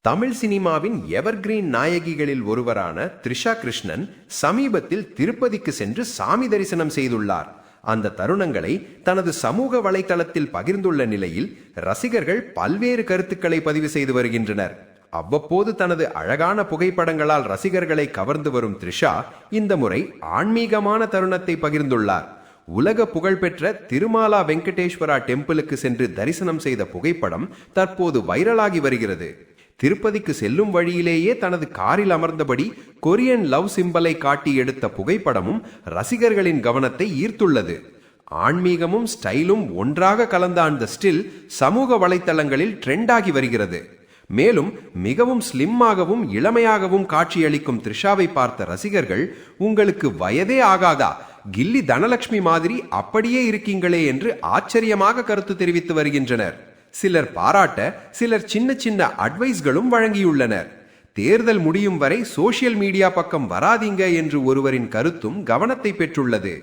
தமிழ் சினிமாவின் எவர்கிரீன் நாயகிகளில் ஒருவரான த்ரிஷா கிருஷ்ணன் சமீபத்தில் திருப்பதிக்கு சென்று சாமி தரிசனம் செய்துள்ளார். அந்த தருணங்களை தனது சமூக வலைதளத்தில் பகிர்ந்துள்ள நிலையில் ரசிகர்கள் பல்வேறு கருத்துக்களை பதிவு செய்து வருகின்றனர். அவ்வப்போது தனது அழகான புகைப்படங்களால் ரசிகர்களை கவர்ந்து வரும் த்ரிஷா இந்த முறை ஆன்மீகமான தருணத்தை பகிர்ந்துள்ளார். உலக புகழ்பெற்ற திருமாலா வெங்கடேஸ்வரா டெம்பிளுக்கு சென்று தரிசனம் செய்த புகைப்படம் தற்போது வைரலாகி வருகிறது. திருப்பதிக்கு செல்லும் வழியிலேயே தனது காரில் அமர்ந்தபடி கொரியன் லவ் சிம்பலை காட்டி எடுத்த புகைப்படமும் ரசிகர்களின் கவனத்தை ஈர்த்துள்ளது. ஆன்மீகமும் ஸ்டைலும் ஒன்றாக கலந்த அந்த ஸ்டில் சமூக வலைத்தளங்களில் ட்ரெண்ட் ஆகி வருகிறது. மேலும் மிகவும் ஸ்லிம்மாகவும் இளமையாகவும் காட்சியளிக்கும் த்ரிஷாவை பார்த்த ரசிகர்கள், உங்களுக்கு வயதே ஆகாதா, கில்லி தனலட்சுமி மாதிரி அப்படியே இருக்கீங்களே என்று ஆச்சரியமாக கருத்து தெரிவித்து வருகின்றனர். சிலர் பாராட்ட, சிலர் சின்ன சின்ன அட்வைஸ்களும் வழங்கியுள்ளனர். தேர்தல் முடியும் வரை சோசியல் மீடியா பக்கம் வராதீங்க என்று ஒருவரின் கருத்தும் கவனத்தை பெற்றுள்ளது.